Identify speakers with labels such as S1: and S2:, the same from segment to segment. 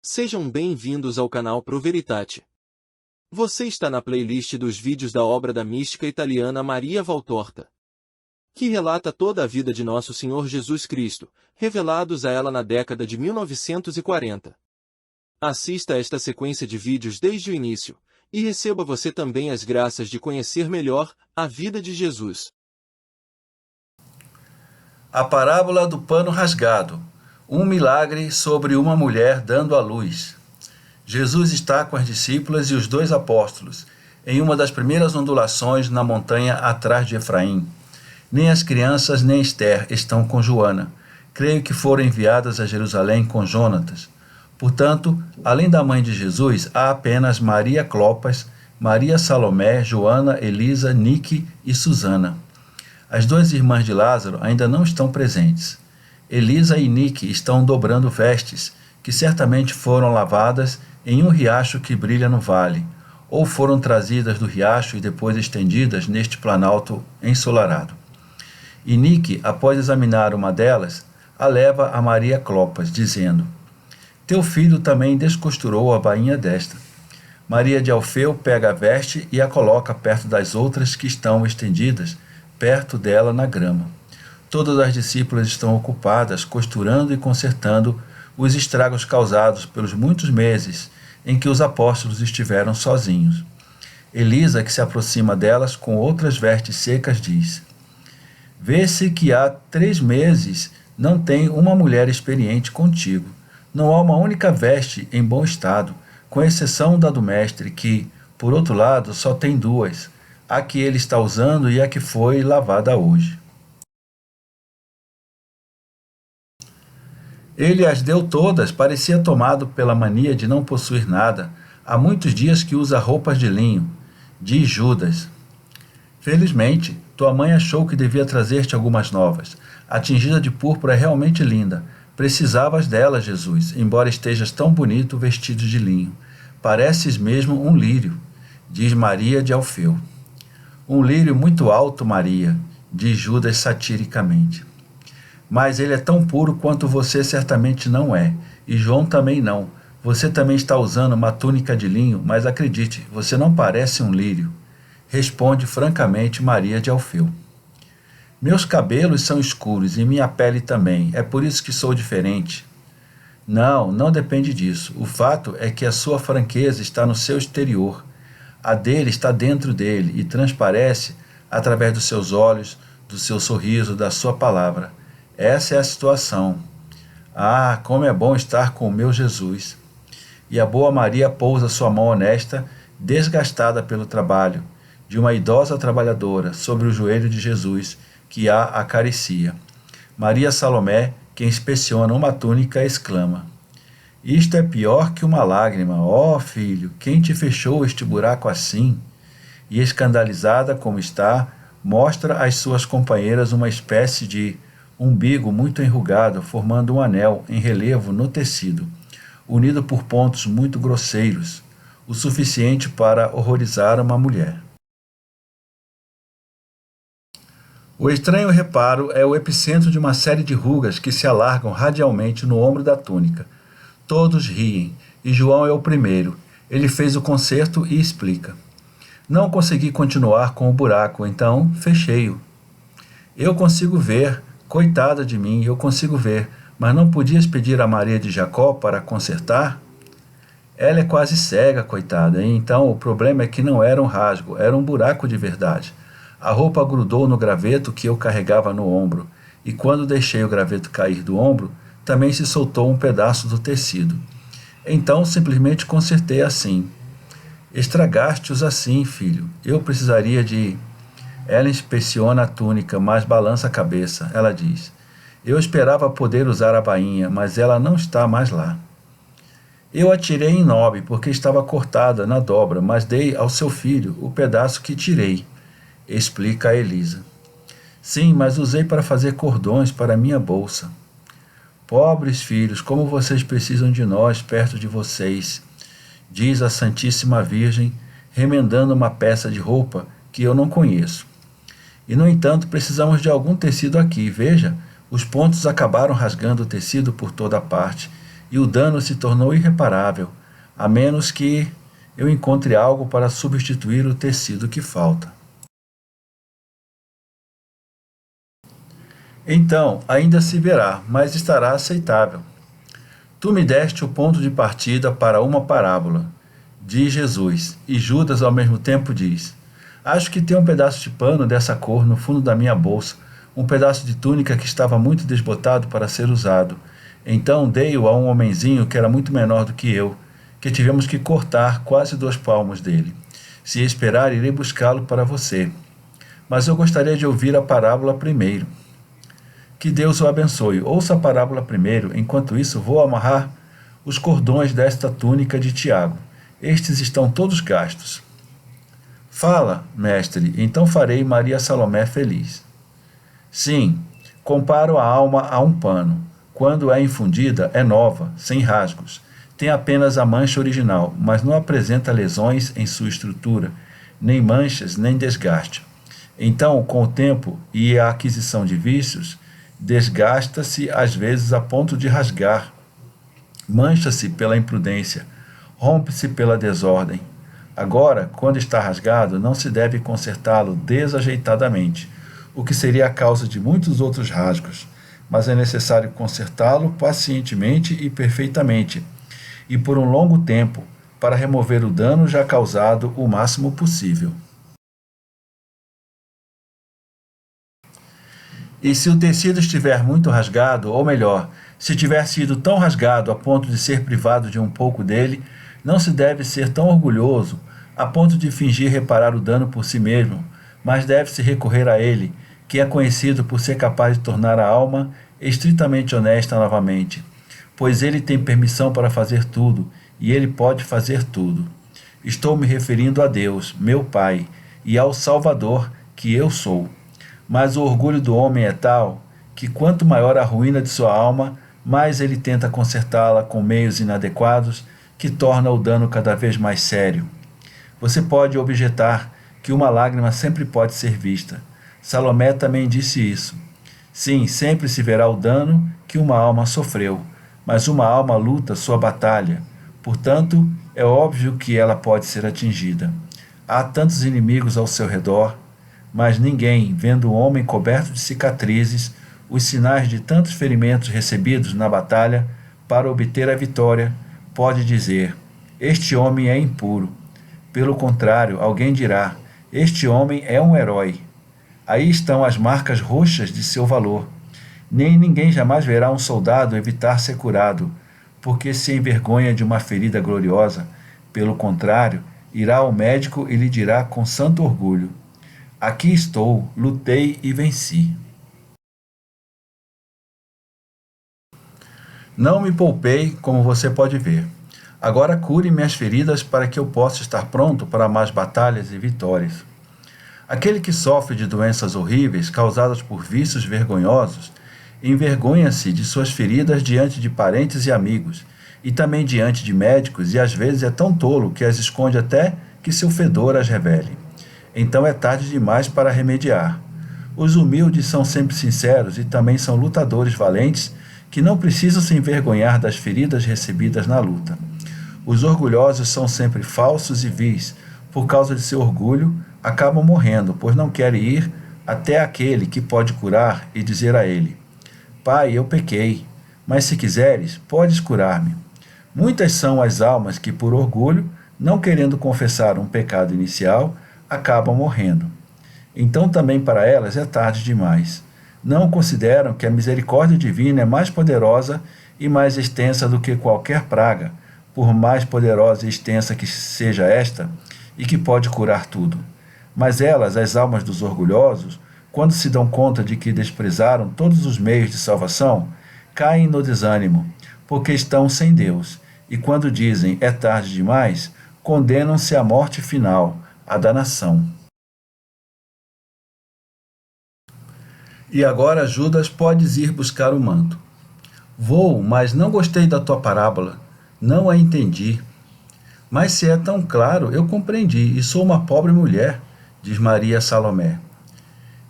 S1: Sejam bem-vindos ao canal Pro Veritate. Você está na playlist dos vídeos da obra da mística italiana Maria Valtorta, que relata toda a vida de Nosso Senhor Jesus Cristo, revelados a ela na década de 1940. Assista a esta sequência de vídeos desde o início, e receba você também as graças de conhecer melhor a vida de Jesus.
S2: A parábola do pano rasgado. Um milagre sobre uma mulher dando à luz. Jesus está com as discípulas e os 2 apóstolos, em uma das primeiras ondulações na montanha atrás de Efraim. Nem as crianças nem Esther estão com Joana. Creio que foram enviadas a Jerusalém com Jonatas. Portanto, além da mãe de Jesus, há apenas Maria Clopas, Maria Salomé, Joana, Elisa, Nique e Susana. As 2 irmãs de Lázaro ainda não estão presentes. Elisa e Nique estão dobrando vestes, que certamente foram lavadas em um riacho que brilha no vale, ou foram trazidas do riacho e depois estendidas neste planalto ensolarado. E Nique, após examinar uma delas, a leva a Maria Clopas, dizendo: Teu filho também descosturou a bainha desta. Maria de Alfeu pega a veste e a coloca perto das outras que estão estendidas, perto dela na grama. Todas as discípulas estão ocupadas costurando e consertando os estragos causados pelos muitos meses em que os apóstolos estiveram sozinhos. Elisa, que se aproxima delas com outras vestes secas, diz: Vê-se que há 3 meses não tem uma mulher experiente contigo. Não há uma única veste em bom estado, com exceção da do mestre, que, por outro lado, só tem 2, a que ele está usando e a que foi lavada hoje. Ele as deu todas, parecia tomado pela mania de não possuir nada. Há muitos dias que usa roupas de linho. Diz Judas: Felizmente, tua mãe achou que devia trazer-te algumas novas. A tingida de púrpura é realmente linda. Precisavas dela, Jesus, embora estejas tão bonito vestido de linho. Pareces mesmo um lírio, diz Maria de Alfeu. Um lírio muito alto, Maria, diz Judas satiricamente. Mas ele é tão puro quanto você certamente não é, e João também não. Você também está usando uma túnica de linho, mas acredite, você não parece um lírio. Responde francamente Maria de Alfeu. Meus cabelos são escuros e minha pele também, é por isso que sou diferente. Não depende disso. O fato é que a sua franqueza está no seu exterior. A dele está dentro dele e transparece através dos seus olhos, do seu sorriso, da sua palavra. Essa é a situação. Ah, como é bom estar com o meu Jesus. E a boa Maria pousa sua mão honesta, desgastada pelo trabalho, de uma idosa trabalhadora, sobre o joelho de Jesus, que a acaricia. Maria Salomé, que inspeciona uma túnica, exclama: Isto é pior que uma lágrima, ó filho, quem te fechou este buraco assim? E escandalizada como está, mostra às suas companheiras uma espécie de umbigo muito enrugado, formando um anel em relevo no tecido, unido por pontos muito grosseiros, o suficiente para horrorizar uma mulher. O estranho reparo é o epicentro de uma série de rugas que se alargam radialmente no ombro da túnica. Todos riem, e João é o primeiro. Ele fez o concerto e explica. Não consegui continuar com o buraco, então fechei-o. Eu consigo ver, coitada de mim, eu consigo ver, mas não podias pedir a Maria de Jacó para consertar? Ela é quase cega, coitada, e então o problema é que não era um rasgo, era um buraco de verdade. A roupa grudou no graveto que eu carregava no ombro, e quando deixei o graveto cair do ombro, também se soltou um pedaço do tecido. Então simplesmente consertei assim. Estragaste-os assim, filho. Eu precisaria de. Ela inspeciona a túnica, mas balança a cabeça. Ela diz: Eu esperava poder usar a bainha, mas ela não está mais lá. Eu a tirei em Nob, porque estava cortada na dobra, mas dei ao seu filho o pedaço que tirei, explica a Elisa. Sim, mas usei para fazer cordões para minha bolsa. Pobres filhos, como vocês precisam de nós perto de vocês, diz a Santíssima Virgem, remendando uma peça de roupa que eu não conheço. E, no entanto, precisamos de algum tecido aqui. Veja, os pontos acabaram rasgando o tecido por toda parte e o dano se tornou irreparável, a menos que eu encontre algo para substituir o tecido que falta. Então, ainda se verá, mas estará aceitável. Tu me deste o ponto de partida para uma parábola, diz Jesus, e Judas ao mesmo tempo diz: Acho que tem um pedaço de pano dessa cor no fundo da minha bolsa, um pedaço de túnica que estava muito desbotado para ser usado. Então dei-o a um homenzinho que era muito menor do que eu, que tivemos que cortar quase 2 palmos dele. Se esperar, irei buscá-lo para você. Mas eu gostaria de ouvir a parábola primeiro. Que Deus o abençoe. Ouça a parábola primeiro, enquanto isso vou amarrar os cordões desta túnica de Tiago. Estes estão todos gastos. Fala, mestre, então farei Maria Salomé feliz. Sim, comparo a alma a um pano. Quando é infundida, é nova, sem rasgos. Tem apenas a mancha original, mas não apresenta lesões em sua estrutura, nem manchas, nem desgaste. Então, com o tempo e a aquisição de vícios, desgasta-se às vezes a ponto de rasgar, mancha-se pela imprudência, rompe-se pela desordem. Agora, quando está rasgado, não se deve consertá-lo desajeitadamente, o que seria a causa de muitos outros rasgos, mas é necessário consertá-lo pacientemente e perfeitamente, e por um longo tempo, para remover o dano já causado o máximo possível. E se o tecido estiver muito rasgado, ou melhor, se tiver sido tão rasgado a ponto de ser privado de um pouco dele, não se deve ser tão orgulhoso a ponto de fingir reparar o dano por si mesmo, mas deve-se recorrer a ele, que é conhecido por ser capaz de tornar a alma estritamente honesta novamente, pois ele tem permissão para fazer tudo, e ele pode fazer tudo. Estou me referindo a Deus, meu Pai, e ao Salvador, que eu sou. Mas o orgulho do homem é tal que quanto maior a ruína de sua alma, mais ele tenta consertá-la com meios inadequados, que torna o dano cada vez mais sério. Você pode objetar que uma lágrima sempre pode ser vista. Salomé também disse isso. Sim, sempre se verá o dano que uma alma sofreu, mas uma alma luta sua batalha. Portanto, é óbvio que ela pode ser atingida. Há tantos inimigos ao seu redor, mas ninguém, vendo o homem coberto de cicatrizes, os sinais de tantos ferimentos recebidos na batalha para obter a vitória, pode dizer: este homem é impuro. Pelo contrário, alguém dirá: este homem é um herói. Aí estão as marcas roxas de seu valor. Nem ninguém jamais verá um soldado evitar ser curado, porque se envergonha de uma ferida gloriosa. Pelo contrário, irá ao médico e lhe dirá com santo orgulho: aqui estou, lutei e venci. Não me poupei, como você pode ver. Agora cure minhas feridas para que eu possa estar pronto para mais batalhas e vitórias. Aquele que sofre de doenças horríveis causadas por vícios vergonhosos, envergonha-se de suas feridas diante de parentes e amigos, e também diante de médicos, e às vezes é tão tolo que as esconde até que seu fedor as revele. Então é tarde demais para remediar. Os humildes são sempre sinceros e também são lutadores valentes que não precisam se envergonhar das feridas recebidas na luta. Os orgulhosos são sempre falsos e vis. Por causa de seu orgulho, acabam morrendo, pois não querem ir até aquele que pode curar e dizer a ele: Pai, eu pequei, mas se quiseres, podes curar-me. Muitas são as almas que, por orgulho, não querendo confessar um pecado inicial, acabam morrendo. Então também para elas é tarde demais. Não consideram que a misericórdia divina é mais poderosa e mais extensa do que qualquer praga, por mais poderosa e extensa que seja esta, e que pode curar tudo. Mas elas, as almas dos orgulhosos, quando se dão conta de que desprezaram todos os meios de salvação, caem no desânimo, porque estão sem Deus, e quando dizem é tarde demais, condenam-se à morte final, à danação. E agora, Judas, podes ir buscar o manto. Vou, mas não gostei da tua parábola, não a entendi. Mas se é tão claro, eu compreendi, e sou uma pobre mulher, diz Maria Salomé.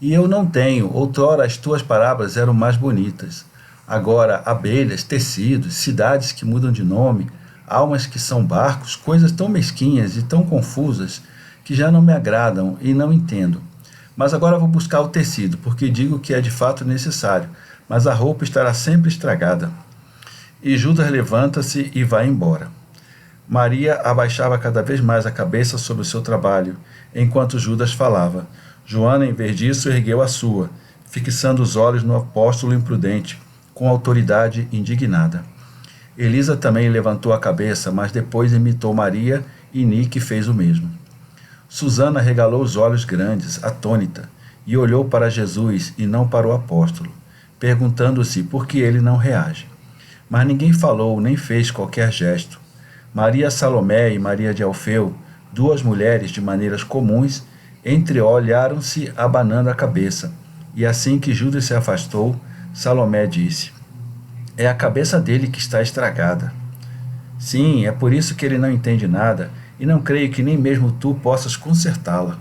S2: E eu não tenho, outrora as tuas parábolas eram mais bonitas. Agora, abelhas, tecidos, cidades que mudam de nome, almas que são barcos, coisas tão mesquinhas e tão confusas, que já não me agradam e não entendo. Mas agora vou buscar o tecido, porque digo que é de fato necessário, mas a roupa estará sempre estragada. E Judas levanta-se e vai embora. Maria abaixava cada vez mais a cabeça sobre o seu trabalho, enquanto Judas falava. Joana, em vez disso, ergueu a sua, fixando os olhos no apóstolo imprudente, com autoridade indignada. Elisa também levantou a cabeça, mas depois imitou Maria e Nique fez o mesmo. Susana regalou os olhos grandes, atônita, e olhou para Jesus e não para o apóstolo, perguntando-se por que ele não reage. Mas ninguém falou nem fez qualquer gesto. Maria Salomé e Maria de Alfeu, duas mulheres de maneiras comuns, entreolharam-se abanando a cabeça, e assim que Judas se afastou, Salomé disse: é a cabeça dele que está estragada. Sim, é por isso que ele não entende nada, e não creio que nem mesmo tu possas consertá-la.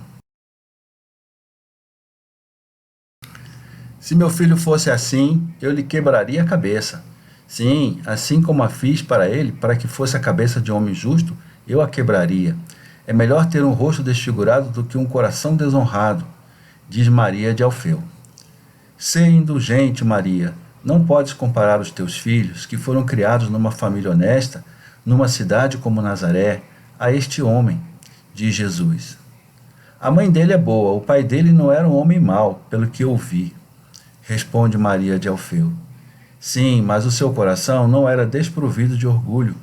S2: Se meu filho fosse assim, eu lhe quebraria a cabeça. Sim, assim como a fiz para ele, para que fosse a cabeça de um homem justo, eu a quebraria. É melhor ter um rosto desfigurado do que um coração desonrado, diz Maria de Alfeu. Sê indulgente, Maria. Não podes comparar os teus filhos, que foram criados numa família honesta, numa cidade como Nazaré, a este homem, diz Jesus. A mãe dele é boa, o pai dele não era um homem mau, pelo que ouvi, responde Maria de Alfeu. Sim, mas o seu coração não era desprovido de orgulho.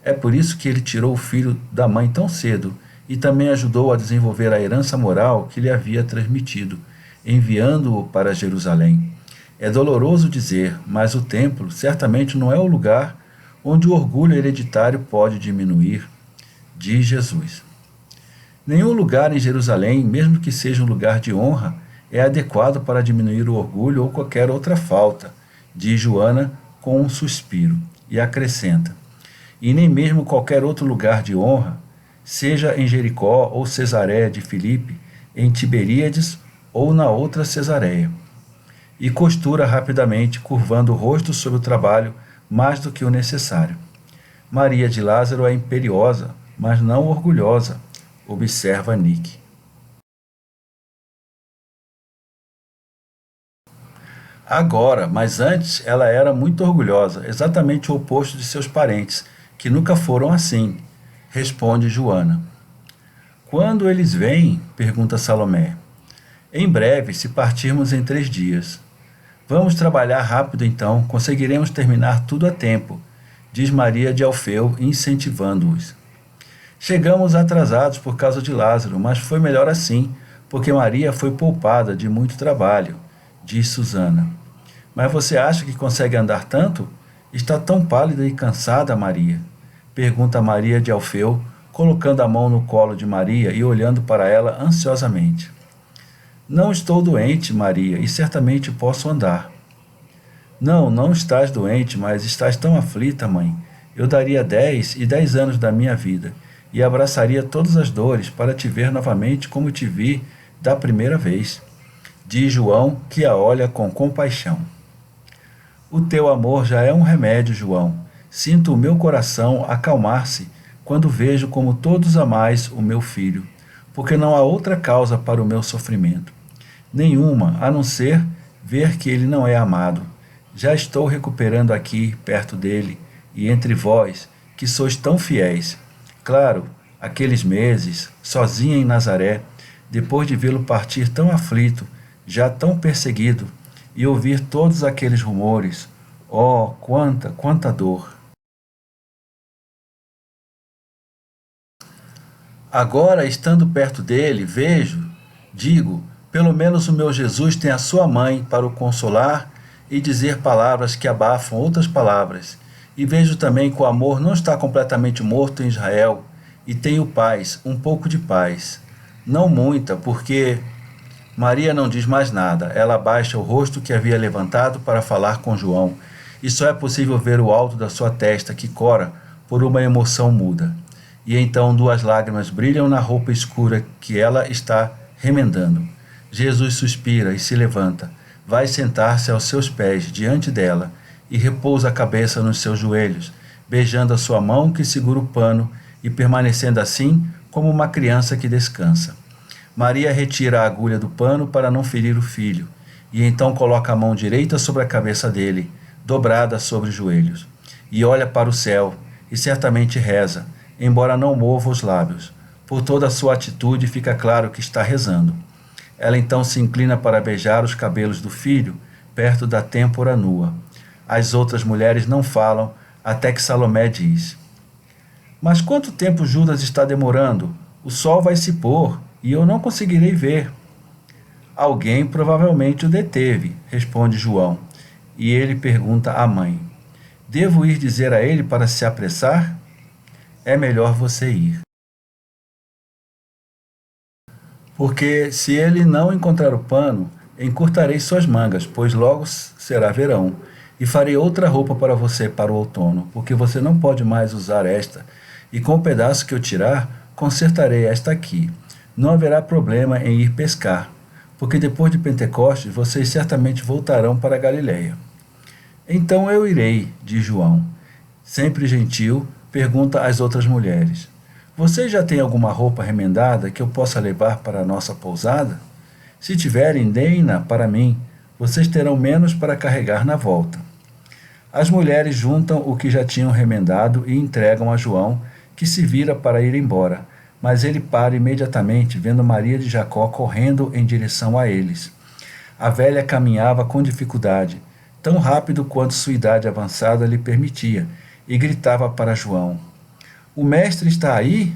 S2: É por isso que ele tirou o filho da mãe tão cedo e também ajudou a desenvolver a herança moral que lhe havia transmitido, enviando-o para Jerusalém. É doloroso dizer, mas o templo certamente não é o lugar onde o orgulho hereditário pode diminuir, diz Jesus. Nenhum lugar em Jerusalém, mesmo que seja um lugar de honra, é adequado para diminuir o orgulho ou qualquer outra falta, diz Joana com um suspiro, e acrescenta: e nem mesmo qualquer outro lugar de honra, seja em Jericó ou Cesareia de Filipe, em Tiberíades ou na outra Cesareia. E costura rapidamente, curvando o rosto sobre o trabalho mais do que o necessário. Maria de Lázaro é imperiosa, mas não orgulhosa, observa Nique. Agora, mas antes ela era muito orgulhosa, exatamente o oposto de seus parentes, que nunca foram assim, responde Joana. Quando eles vêm? Pergunta Salomé. Em breve, se partirmos em 3 dias. Vamos trabalhar rápido então, conseguiremos terminar tudo a tempo, diz Maria de Alfeu, incentivando-os. Chegamos atrasados por causa de Lázaro, mas foi melhor assim, porque Maria foi poupada de muito trabalho, diz Susana. Mas você acha que consegue andar tanto? Está tão pálida e cansada, Maria? Pergunta Maria de Alfeu, colocando a mão no colo de Maria e olhando para ela ansiosamente. Não estou doente, Maria, e certamente posso andar. Não, não estás doente, mas estás tão aflita, mãe. Eu daria 10 e 10 anos da minha vida, e abraçaria todas as dores para te ver novamente como te vi da primeira vez, diz João, que a olha com compaixão. O teu amor já é um remédio, João. Sinto o meu coração acalmar-se quando vejo como todos amais o meu filho, porque não há outra causa para o meu sofrimento. Nenhuma, a não ser ver que ele não é amado. Já estou recuperando aqui, perto dele, e entre vós, que sois tão fiéis. Claro, aqueles meses, sozinha em Nazaré, depois de vê-lo partir tão aflito, já tão perseguido, e ouvir todos aqueles rumores, oh, quanta dor! Agora, estando perto dele, digo, pelo menos o meu Jesus tem a sua mãe para o consolar e dizer palavras que abafam outras palavras. E vejo também que o amor não está completamente morto em Israel, e tenho paz, um pouco de paz. Não muita, porque Maria não diz mais nada. Ela abaixa o rosto que havia levantado para falar com João, e só é possível ver o alto da sua testa que cora por uma emoção muda. E então 2 lágrimas brilham na roupa escura que ela está remendando. Jesus suspira e se levanta, vai sentar-se aos seus pés diante dela e repousa a cabeça nos seus joelhos, beijando a sua mão que segura o pano e permanecendo assim como uma criança que descansa. Maria retira a agulha do pano para não ferir o filho, e então coloca a mão direita sobre a cabeça dele, dobrada sobre os joelhos, e olha para o céu, e certamente reza, embora não mova os lábios. Por toda a sua atitude fica claro que está rezando. Ela então se inclina para beijar os cabelos do filho, perto da têmpora nua. As outras mulheres não falam, até que Salomé diz: Mas quanto tempo Judas está demorando? O sol vai se pôr, e eu não conseguirei ver. Alguém provavelmente o deteve, responde João, e ele pergunta à mãe: Devo ir dizer a ele para se apressar? É melhor você ir. Porque se ele não encontrar o pano, encurtarei suas mangas, pois logo será verão, e farei outra roupa para você para o outono, porque você não pode mais usar esta, e com o pedaço que eu tirar, consertarei esta aqui. Não haverá problema em ir pescar, porque depois de Pentecostes vocês certamente voltarão para a Galiléia. Então eu irei, diz João. Sempre gentil, pergunta às outras mulheres: Vocês já têm alguma roupa remendada que eu possa levar para a nossa pousada? Se tiverem, deem-na para mim. Vocês terão menos para carregar na volta. As mulheres juntam o que já tinham remendado e entregam a João, que se vira para ir embora, mas ele para imediatamente, vendo Maria de Jacó correndo em direção a eles. A velha caminhava com dificuldade, tão rápido quanto sua idade avançada lhe permitia, e gritava para João: O mestre está aí?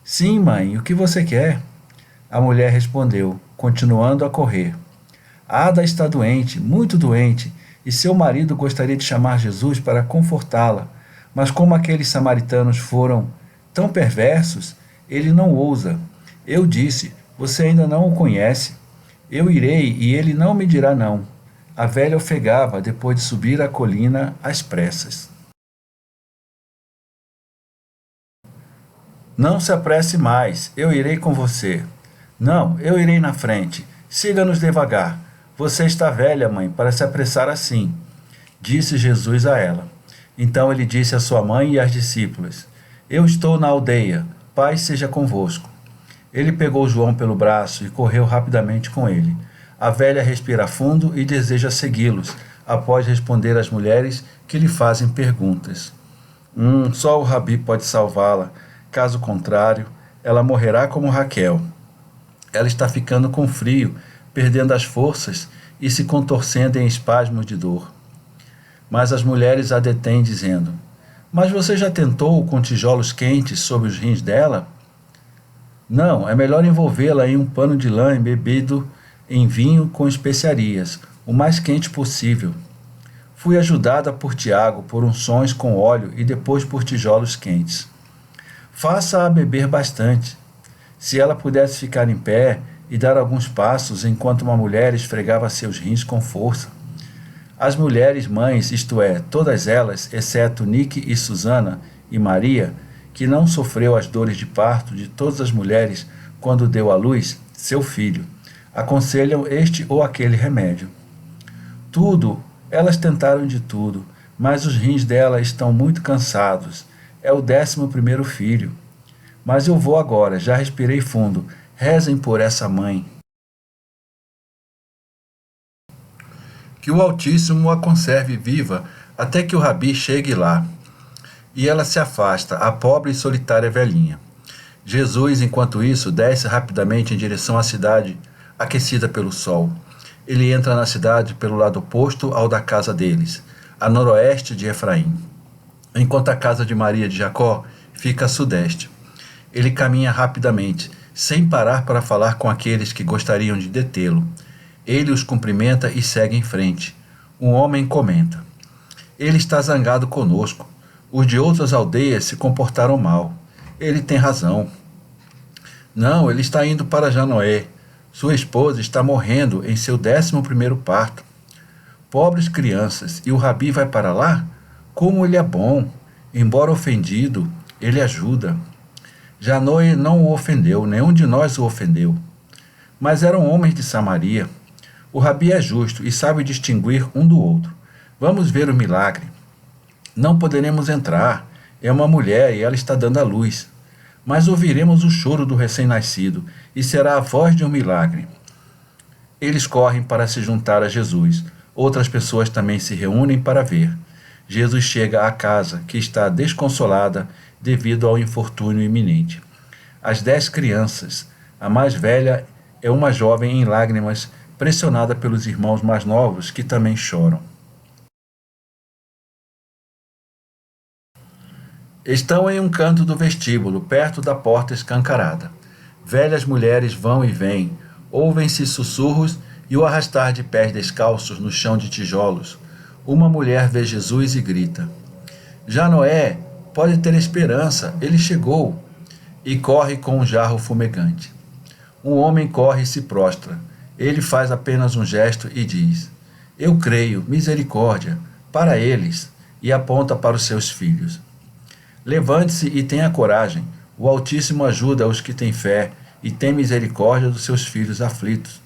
S2: Sim, mãe, o que você quer? A mulher respondeu, continuando a correr: Ada está doente, muito doente, e seu marido gostaria de chamar Jesus para confortá-la, mas como aqueles samaritanos foram tão perversos, ele não ousa. Eu disse: Você ainda não o conhece. Eu irei e ele não me dirá não. A velha ofegava depois de subir a colina às pressas. Não se apresse mais, eu irei com você. Não, eu irei na frente. Siga-nos devagar. Você está velha, mãe, para se apressar assim, disse Jesus a ela. Então ele disse à sua mãe e às discípulas: Eu estou na aldeia, paz seja convosco. Ele pegou João pelo braço e correu rapidamente com ele. A velha respira fundo e deseja segui-los, após responder às mulheres que lhe fazem perguntas. Só o Rabi pode salvá-la. Caso contrário, ela morrerá como Raquel. Ela está ficando com frio, perdendo as forças e se contorcendo em espasmos de dor. Mas as mulheres a detêm, dizendo: Mas você já tentou com tijolos quentes sobre os rins dela? Não, é melhor envolvê-la em um pano de lã embebido em vinho com especiarias, o mais quente possível. Fui ajudada por Tiago por unções com óleo e depois por tijolos quentes. Faça-a beber bastante. Se ela pudesse ficar em pé e dar alguns passos enquanto uma mulher esfregava seus rins com força. As mulheres mães, isto é, todas elas, exceto Nique e Susana e Maria, que não sofreu as dores de parto de todas as mulheres quando deu à luz seu filho, aconselham este ou aquele remédio. Elas tentaram de tudo, mas os rins dela estão muito cansados. É o 11º filho. Mas eu vou agora, já respirei fundo. Rezem por essa mãe. Que o Altíssimo a conserve viva até que o Rabi chegue lá. e ela se afasta, a pobre e solitária velhinha. Jesus, enquanto isso, desce rapidamente em direção à cidade, aquecida pelo sol. Ele entra na cidade pelo lado oposto ao da casa deles, a noroeste de Efraim, enquanto a casa de Maria de Jacó fica a sudeste. Ele caminha rapidamente, sem parar para falar com aqueles que gostariam de detê-lo. Ele os cumprimenta e segue em frente. Um homem comenta: ele está zangado conosco. Os de outras aldeias se comportaram mal. Ele tem razão. Não, ele está indo para Janoé. Sua esposa está morrendo em seu 11º parto. Pobres crianças, e o Rabi vai para lá? Como ele é bom! Embora ofendido, ele ajuda. Janoé não o ofendeu, nenhum de nós o ofendeu. Mas eram homens de Samaria. O Rabi é justo e sabe distinguir um do outro. Vamos ver o milagre. Não poderemos entrar. É uma mulher e ela está dando à luz. Mas ouviremos o choro do recém-nascido e será a voz de um milagre. Eles correm para se juntar a Jesus. Outras pessoas também se reúnem para ver. Jesus chega à casa, que está desconsolada devido ao infortúnio iminente. As 10 crianças. A mais velha é uma jovem em lágrimas, pressionada pelos irmãos mais novos, que também choram. Estão em um canto do vestíbulo, perto da porta escancarada. Velhas mulheres vão e vêm, ouvem-se sussurros e o arrastar de pés descalços no chão de tijolos. Uma mulher vê Jesus e grita: Janoé, pode ter esperança, ele chegou! E corre com um jarro fumegante. Um homem corre e se prostra. Ele faz apenas um gesto e diz: Eu creio, misericórdia, para eles, e aponta para os seus filhos. Levante-se e tenha coragem. O Altíssimo ajuda os que têm fé e tem misericórdia dos seus filhos aflitos.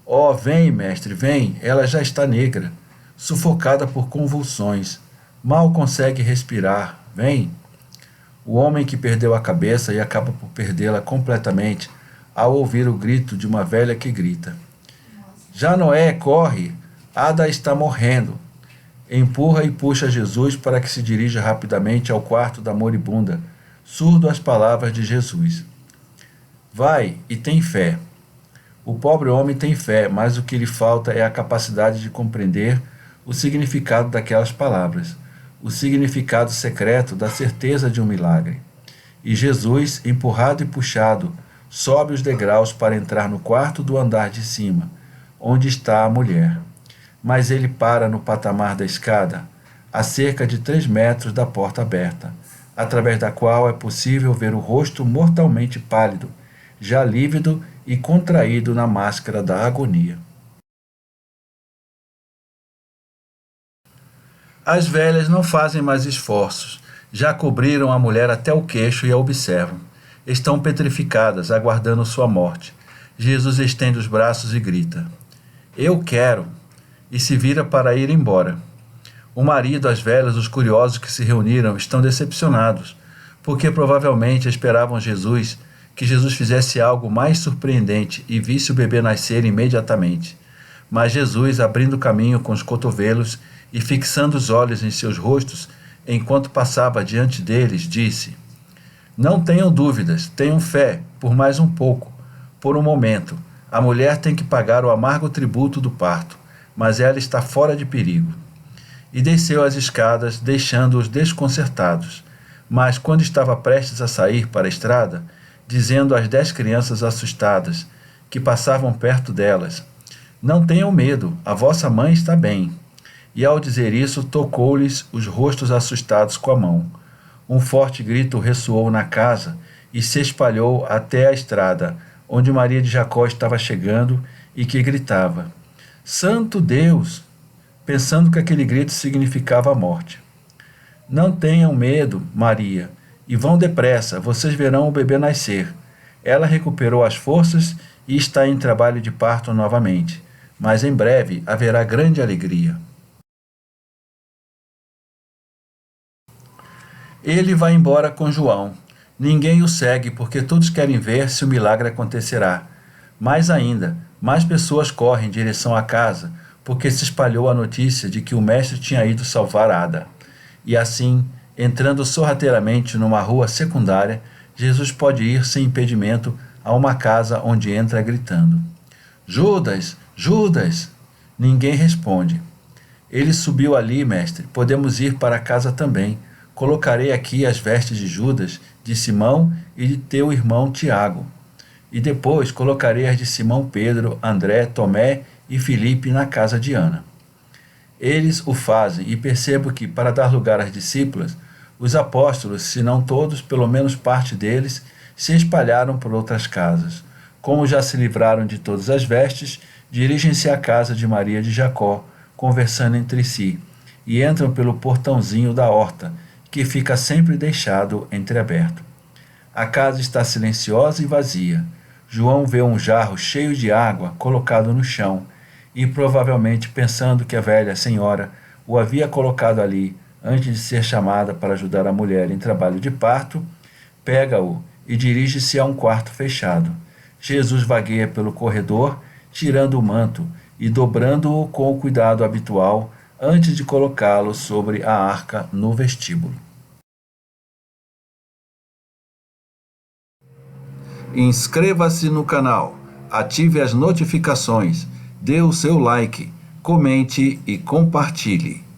S2: Oh, vem, mestre, vem, ela já está negra, sufocada por convulsões. Mal consegue respirar. Vem. O homem que perdeu a cabeça e acaba por perdê-la completamente ao ouvir o grito de uma velha que grita: Janoé, corre! Ada está morrendo! Empurra e puxa Jesus para que se dirija rapidamente ao quarto da moribunda, surdo às palavras de Jesus. Vai e tem fé. O pobre homem tem fé, mas o que lhe falta é a capacidade de compreender o significado daquelas palavras, o significado secreto da certeza de um milagre. E Jesus, empurrado e puxado, sobe os degraus para entrar no quarto do andar de cima, onde está a mulher. Mas ele para no patamar da escada, a cerca de 3 metros da porta aberta, através da qual é possível ver o rosto mortalmente pálido, já lívido e contraído na máscara da agonia. As velhas não fazem mais esforços, já cobriram a mulher até o queixo e a observam. Estão petrificadas, aguardando sua morte. Jesus estende os braços e grita: Eu quero! E se vira para ir embora. O marido, as velhas, os curiosos que se reuniram estão decepcionados, porque provavelmente esperavam que Jesus fizesse algo mais surpreendente e visse o bebê nascer imediatamente. Mas Jesus, abrindo caminho com os cotovelos e fixando os olhos em seus rostos, enquanto passava diante deles, disse: Não tenham dúvidas, tenham fé, por mais um pouco. Por um momento, a mulher tem que pagar o amargo tributo do parto, mas ela está fora de perigo. E desceu as escadas, deixando-os desconcertados. Mas quando estava prestes a sair para a estrada, dizendo às 10 crianças assustadas, que passavam perto delas: Não tenham medo, a vossa mãe está bem. E ao dizer isso, tocou-lhes os rostos assustados com a mão. Um forte grito ressoou na casa e se espalhou até a estrada, onde Maria de Jacó estava chegando e que gritava: Santo Deus! Pensando que aquele grito significava a morte. Não tenham medo, Maria, e vão depressa, vocês verão o bebê nascer. Ela recuperou as forças e está em trabalho de parto novamente, mas em breve haverá grande alegria. Ele vai embora com João. Ninguém o segue porque todos querem ver se o milagre acontecerá. Mais ainda, mais pessoas correm em direção à casa porque se espalhou a notícia de que o mestre tinha ido salvar Ada. E assim, Entrando sorrateiramente numa rua secundária, Jesus pode ir sem impedimento a uma casa onde entra gritando: Judas, Judas! Ninguém responde. Ele subiu ali, mestre. Podemos ir para casa também. Colocarei aqui as vestes de Judas, de Simão e de teu irmão Tiago. E depois colocarei as de Simão Pedro, André, Tomé e Filipe na casa de Ana. Eles o fazem e percebo que, para dar lugar às discípulas, os apóstolos, se não todos, pelo menos parte deles, se espalharam por outras casas. Como já se livraram de todas as vestes, dirigem-se à casa de Maria de Jacó, conversando entre si, e entram pelo portãozinho da horta, que fica sempre deixado entreaberto. A casa está silenciosa e vazia. João vê um jarro cheio de água colocado no chão, e provavelmente pensando que a velha senhora o havia colocado ali antes de ser chamada para ajudar a mulher em trabalho de parto, pega-o e dirige-se a um quarto fechado. Jesus vagueia pelo corredor, tirando o manto e dobrando-o com o cuidado habitual antes de colocá-lo sobre a arca no vestíbulo. Inscreva-se no canal, ative as notificações, dê o seu like, comente e compartilhe.